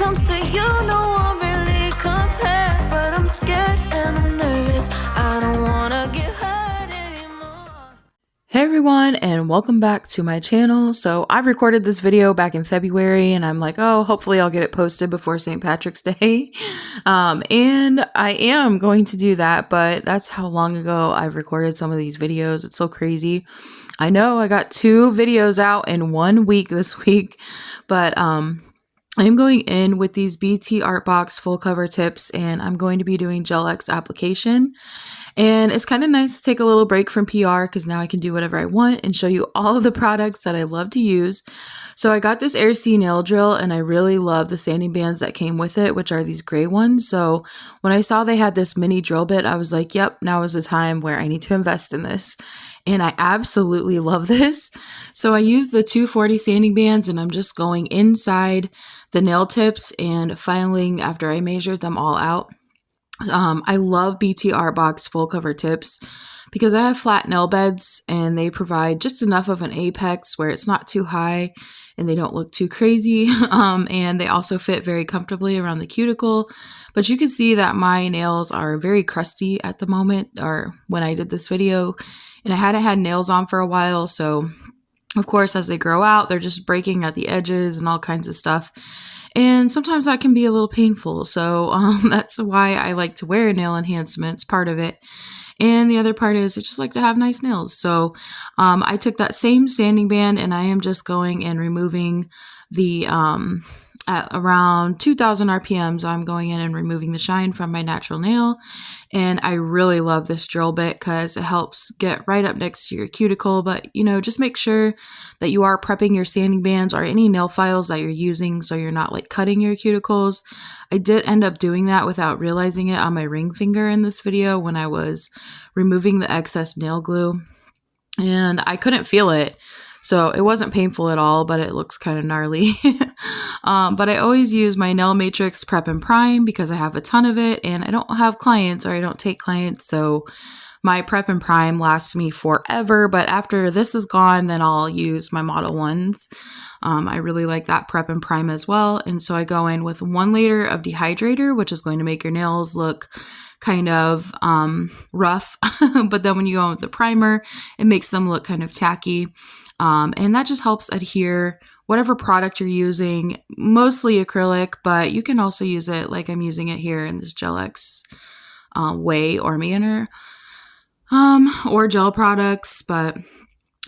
comes to you, no one really compares. But I'm scared and I'm nervous. I don't wanna get hurt anymore. Hey everyone, and welcome back to my channel. So I recorded this video back in February and I'm like, oh, hopefully I'll get it posted before St. Patrick's Day. And I am going to do that, but that's how long ago I've recorded some of these videos. It's so crazy. I know I got 2 videos out in 1 week this week, but I'm going in with these BT Artbox full cover tips, and I'm going to be doing Gel X application. And it's kind of nice to take a little break from PR because now I can do whatever I want and show you all of the products that I love to use. So I got this AIRSEE nail drill and I really love the sanding bands that came with it, which are these gray ones. So when I saw they had this mini drill bit, I was like, yep, now is the time where I need to invest in this. And I absolutely love this. So I used the 240 sanding bands and I'm just going inside the nail tips and filing after I measured them all out. I love BT Artbox full cover tips because I have flat nail beds and they provide just enough of an apex where it's not too high and they don't look too crazy. And they also fit very comfortably around the cuticle. But you can see that my nails are very crusty at the moment, or when I did this video, and I hadn't had nails on for a while. So of course, as they grow out, they're just breaking at the edges and all kinds of stuff. And sometimes that can be a little painful. So that's why I like to wear nail enhancements, part of it. And the other part is I just like to have nice nails. So I took that same sanding band and I am just going and removing the, at around 2000 RPMs, I'm going in and removing the shine from my natural nail. And I really love this drill bit because it helps get right up next to your cuticle. But, you know, just make sure that you are prepping your sanding bands or any nail files that you're using so you're not like cutting your cuticles. I did end up doing that without realizing it on my ring finger in this video when I was removing the excess nail glue. And I couldn't feel it. So it wasn't painful at all, but it looks kind of gnarly. But I always use my Nail Matrix Prep and Prime because I have a ton of it and I don't have clients, or I don't take clients. So my Prep and Prime lasts me forever. But after this is gone, then I'll use my Model 1s. I really like that Prep and Prime as well. And so I go in with 1 layer of dehydrator, which is going to make your nails look kind of rough. But then when you go in with the primer, it makes them look kind of tacky. And that just helps adhere whatever product you're using, mostly acrylic, but you can also use it like I'm using it here in this Gel X way or manner, or gel products, but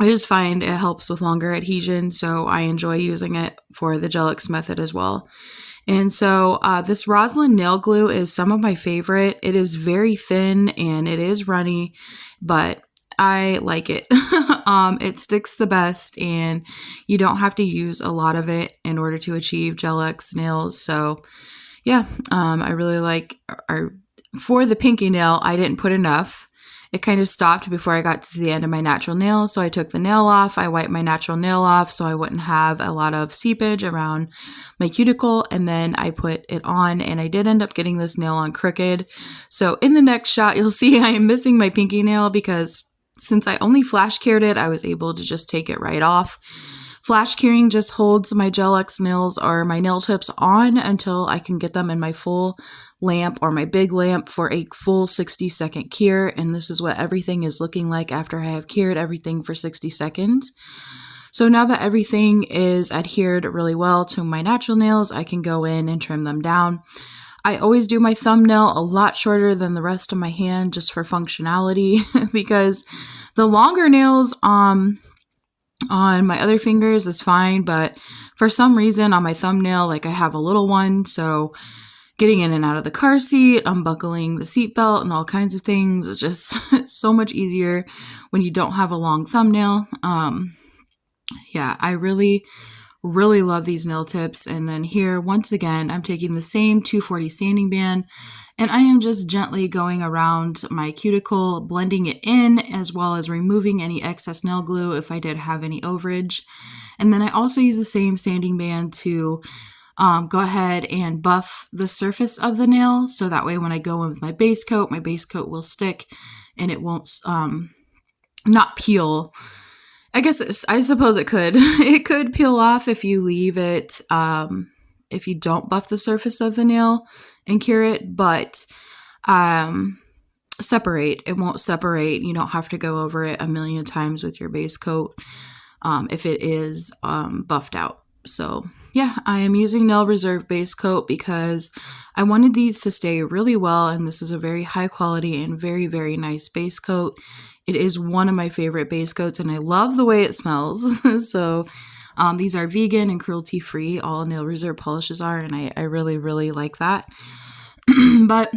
I just find it helps with longer adhesion, so I enjoy using it for the Gel X method as well. And so this Roslyn nail glue is some of my favorite. It is very thin and it is runny, but I like it. It sticks the best and you don't have to use a lot of it in order to achieve Gel X nails. So yeah, I really like, for the pinky nail, I didn't put enough. It kind of stopped before I got to the end of my natural nail. So I took the nail off, I wiped my natural nail off so I wouldn't have a lot of seepage around my cuticle. And then I put it on and I did end up getting this nail on crooked. So in the next shot, you'll see I am missing my pinky nail because since I only flash cured it, I was able to just take it right off. Flash curing just holds my Gel X nails or my nail tips on until I can get them in my full lamp or my big lamp for a full 60-second cure. And this is what everything is looking like after I have cured everything for 60 seconds. So now that everything is adhered really well to my natural nails, I can go in and trim them down. I always do my thumbnail a lot shorter than the rest of my hand just for functionality because the longer nails on my other fingers is fine, but for some reason on my thumbnail, like I have a little one, so getting in and out of the car seat, unbuckling the seatbelt and all kinds of things is just so much easier when you don't have a long thumbnail. Yeah, I really love these nail tips. And then here, once again, I'm taking the same 240 sanding band and I am just gently going around my cuticle, blending it in, as well as removing any excess nail glue if I did have any overage. And then I also use the same sanding band to go ahead and buff the surface of the nail. So that way when I go in with my base coat will stick and it won't not peel. I guess I suppose it could. It could peel off if you leave it if you don't buff the surface of the nail and cure it, but separate. It won't separate. You don't have to go over it a million times with your base coat if it is buffed out. So yeah, I am using Nail Reserve base coat because I wanted these to stay really well, and this is a very high quality and very, very nice base coat. It is one of my favorite base coats, and I love the way it smells. So these are vegan and cruelty free. All Nail Reserve polishes are, and I really, really like that. But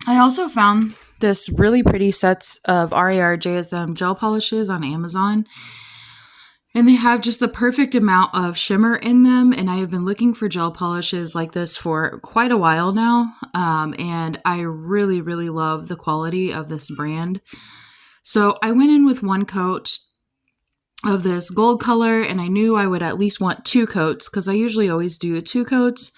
I also found this really pretty sets of RARJSM gel polishes on Amazon. And they have just the perfect amount of shimmer in them. And I have been looking for gel polishes like this for quite a while now. And I really, really love the quality of this brand. So I went in with one coat of this gold color, and I knew I would at least want 2 coats because I usually always do 2 coats.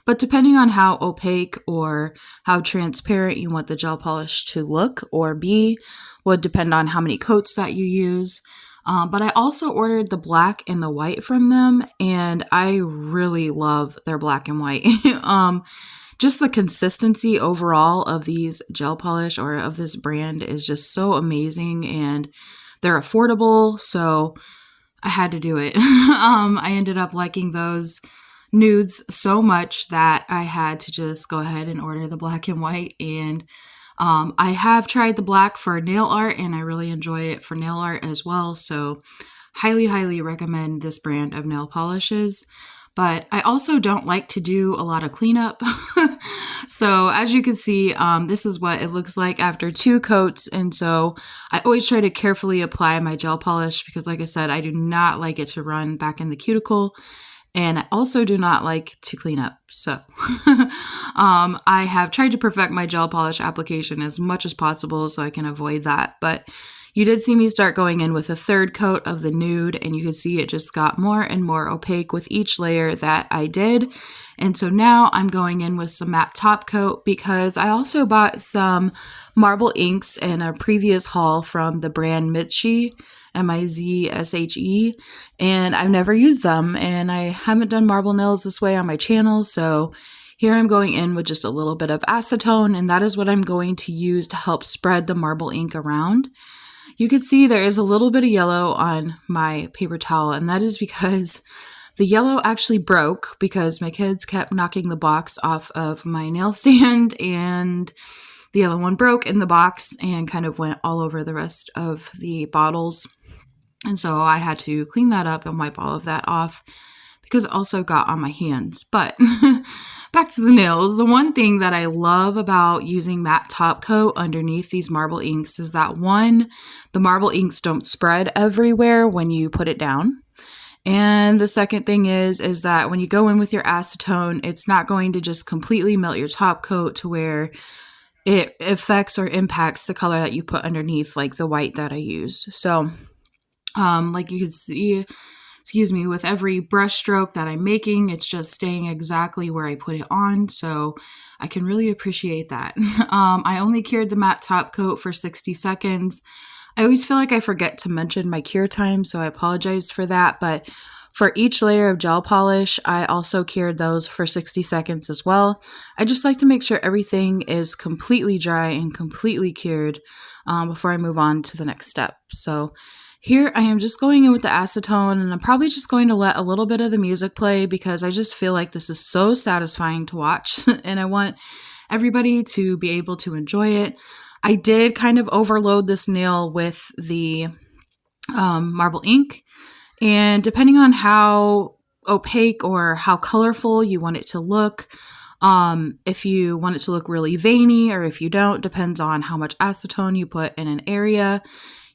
But depending on how opaque or how transparent you want the gel polish to look or be would depend on how many coats that you use. But I also ordered the black and the white from them, and I really love their black and white. Just the consistency overall of these gel polish or of this brand is just so amazing, and they're affordable, so I had to do it. I ended up liking those nudes so much that I had to just go ahead and order the black and white. And I have tried the black for nail art, and I really enjoy it for nail art as well. So highly, highly recommend this brand of nail polishes. But I also don't like to do a lot of cleanup. So as you can see, this is what it looks like after 2 coats. And so I always try to carefully apply my gel polish because, like I said, I do not like it to run back in the cuticle. And I also do not like to clean up. So I have tried to perfect my gel polish application as much as possible so I can avoid that. But you did see me start going in with a 3rd coat of the nude, and you can see it just got more and more opaque with each layer that I did. And so now I'm going in with some matte top coat because I also bought some marble inks in a previous haul from the brand MIZHSE, MIZHSE, and I've never used them, and I haven't done marble nails this way on my channel. So here I'm going in with just a little bit of acetone, and that is what I'm going to use to help spread the marble ink around. You can see there is a little bit of yellow on my paper towel, and that is because the yellow actually broke because my kids kept knocking the box off of my nail stand, and the yellow one broke in the box and kind of went all over the rest of the bottles. And so I had to clean that up and wipe all of that off because it also got on my hands. But back to the nails. The one thing that I love about using matte top coat underneath these marble inks is that, one, the marble inks don't spread everywhere when you put it down. And the second thing is that when you go in with your acetone, it's not going to just completely melt your top coat to where it affects or impacts the color that you put underneath, like the white that I used. So like you can see, with every brush stroke that I'm making, it's just staying exactly where I put it on. So I can really appreciate that. I only cured the matte top coat for 60 seconds. I always feel like I forget to mention my cure time, so I apologize for that. But for each layer of gel polish, I also cured those for 60 seconds as well. I just like to make sure everything is completely dry and completely cured before I move on to the next step. So here I am just going in with the acetone, and I'm probably just going to let a little bit of the music play because I just feel like this is so satisfying to watch and I want everybody to be able to enjoy it. I did kind of overload this nail with the marble ink, and depending on how opaque or how colorful you want it to look, if you want it to look really veiny or if you don't, depends on how much acetone you put in an area.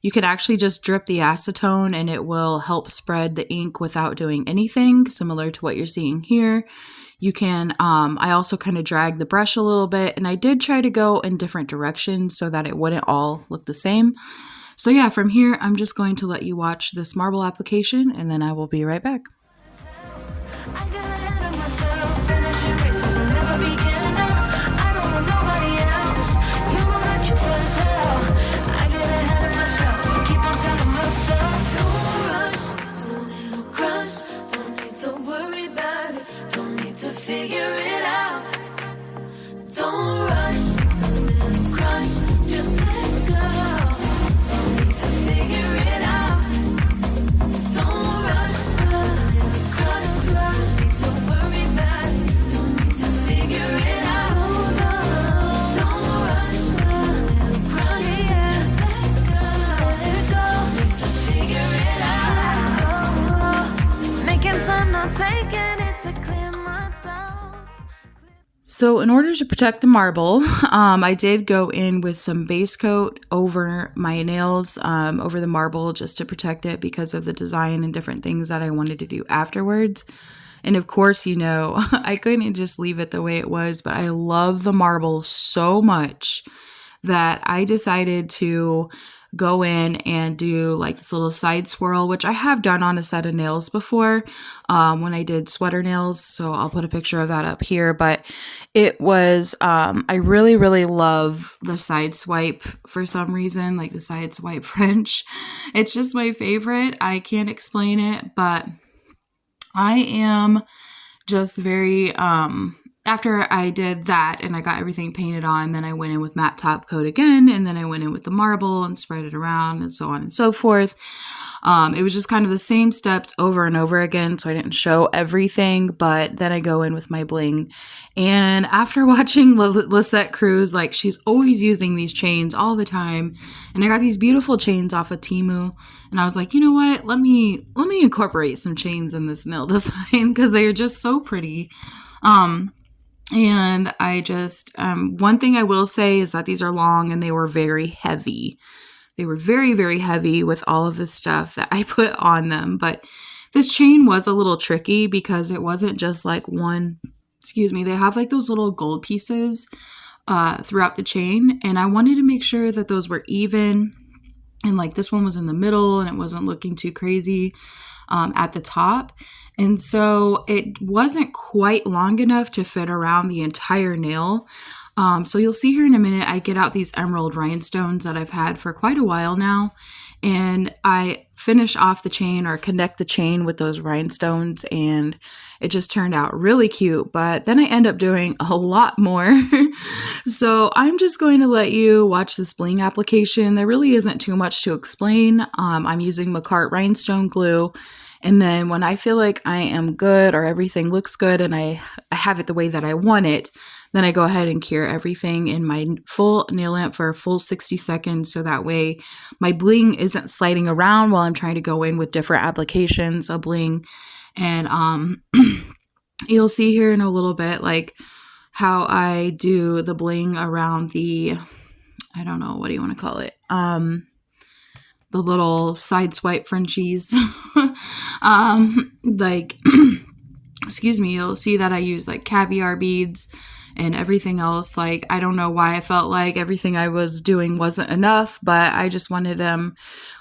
You can actually just drip the acetone and it will help spread the ink without doing anything, similar to what you're seeing here. You can, I also kind of drag the brush a little bit, and I did try to go in different directions so that it wouldn't all look the same. So yeah, from here, I'm just going to let you watch this marble application, and then I will be right back. Feel So in order to protect the marble, I did go in with some base coat over my nails, over the marble, just to protect it because of the design and different things that I wanted to do afterwards. And of course, you know, I couldn't just leave it the way it was, but I love the marble so much that I decided to go in and do like this little side swirl, which I have done on a set of nails before when I did sweater nails. So I'll put a picture of that up here. But it was, I really, really love the side swipe for some reason, like the side swipe French. It's just my favorite. I can't explain it, but I am just very, after I did that and I got everything painted on, then I went in with matte top coat again, and then I went in with the marble and spread it around and so on and so forth. It was just kind of the same steps over and over again, so I didn't show everything, but then I go in with my bling. And after watching Lisette Cruz, like she's always using these chains all the time, and I got these beautiful chains off of TEMU, and I was like, you know what, let me incorporate some chains in this nail design because they are just so pretty. And I just, one thing I will say is that these are long and they were very heavy. They were very, very heavy with all of the stuff that I put on them. But this chain was a little tricky because it wasn't just like one, excuse me, they have like those little gold pieces throughout the chain. And I wanted to make sure that those were even. And like this one was in the middle and it wasn't looking too crazy at the top. And so it wasn't quite long enough to fit around the entire nail. So you'll see here in a minute, I get out these emerald rhinestones that I've had for quite a while now. And I finish off the chain or connect the chain with those rhinestones, and it just turned out really cute. But then I end up doing a lot more. So I'm just going to let you watch this bling application. There really isn't too much to explain. I'm using Makartt rhinestone glue. And then when I feel like I am good or everything looks good and I have it the way that I want it, then I go ahead and cure everything in my full nail lamp for a full 60 seconds. So that way my bling isn't sliding around while I'm trying to go in with different applications of bling. And you'll see here in a little bit like how I do the bling around the, I don't know, what do you want to call it? The little side swipe Frenchies. Like, excuse me, you'll see that I use like caviar beads and everything else. Like, I don't know why I felt like everything I was doing wasn't enough, but I just wanted them,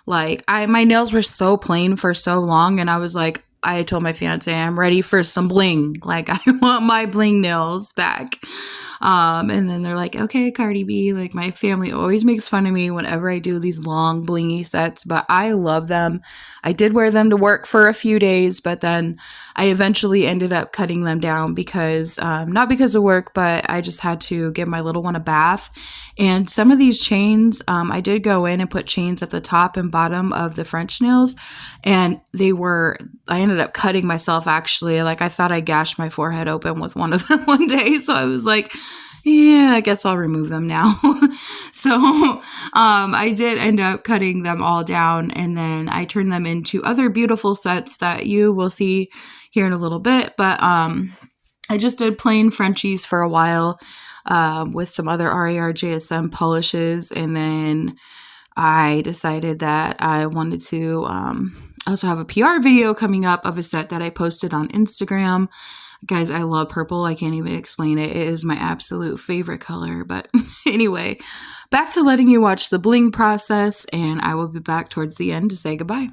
like, my nails were so plain for so long, and I was like, I told my fiance, I'm ready for some bling. Like, I want my bling nails back. And then they're like, okay, Cardi B. Like, my family always makes fun of me whenever I do these long blingy sets, but I love them. I did wear them to work for a few days, but then I eventually ended up cutting them down because, not because of work, but I just had to give my little one a bath. And some of these chains, I did go in and put chains at the top and bottom of the French nails, and I ended up cutting myself actually. Like, I thought I gashed my forehead open with one of them one day. So I was like, yeah, I guess I'll remove them now. So I did end up cutting them all down, and then I turned them into other beautiful sets that you will see here in a little bit. But I just did plain Frenchies for a while with some other RARJSM polishes, and then I decided that I wanted to also have a PR video coming up of a set that I posted on Instagram. Guys, I love purple. I can't even explain it. It is my absolute favorite color. But anyway, back to letting you watch the bling process, and I will be back towards the end to say goodbye.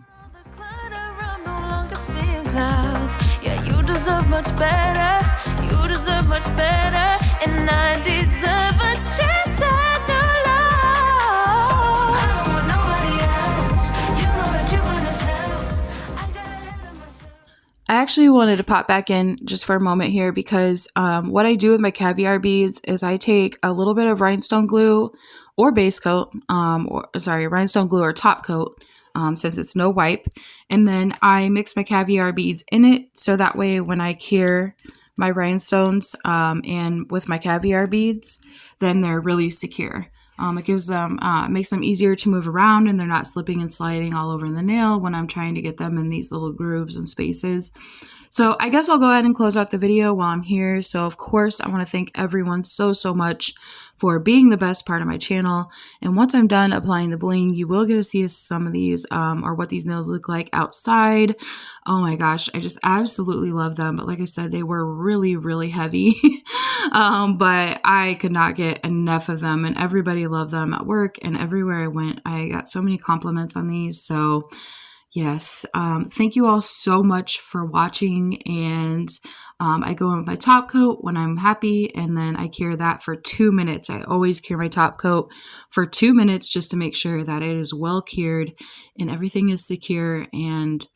Yeah, you deserve much better. You deserve much better, and I deserve a chance at new love. I don't want nobody else. You know that you want us help. I got ahead of myself. I actually wanted to pop back in just for a moment here because what I do with my caviar beads is I take a little bit of rhinestone glue or base coat, rhinestone glue or top coat, since it's no wipe, and then I mix my caviar beads in it so that way when I cure my rhinestones and with my caviar beads, then they're really secure. It gives them, makes them easier to move around, and they're not slipping and sliding all over the nail when I'm trying to get them in these little grooves and spaces. So I guess I'll go ahead and close out the video while I'm here. So of course, I want to thank everyone so much for being the best part of my channel. And once I'm done applying the bling, you will get to see some of these or what these nails look like outside. Oh my gosh, I just absolutely love them. But like I said, they were really heavy. But I could not get enough of them, and everybody loved them at work and everywhere I went. I got so many compliments on these. So yes, thank you all so much for watching, and I go in with my top coat when I'm happy, and then I cure that for 2 minutes. I always cure my top coat for 2 minutes just to make sure that it is well cured and everything is secure. And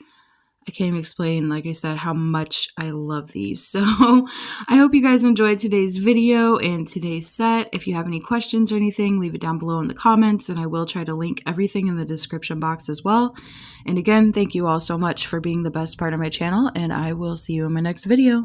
I can't even explain, like I said, how much I love these. So I hope you guys enjoyed today's video and today's set. If you have any questions or anything, leave it down below in the comments, and I will try to link everything in the description box as well. And again, thank you all so much for being the best part of my channel, and I will see you in my next video.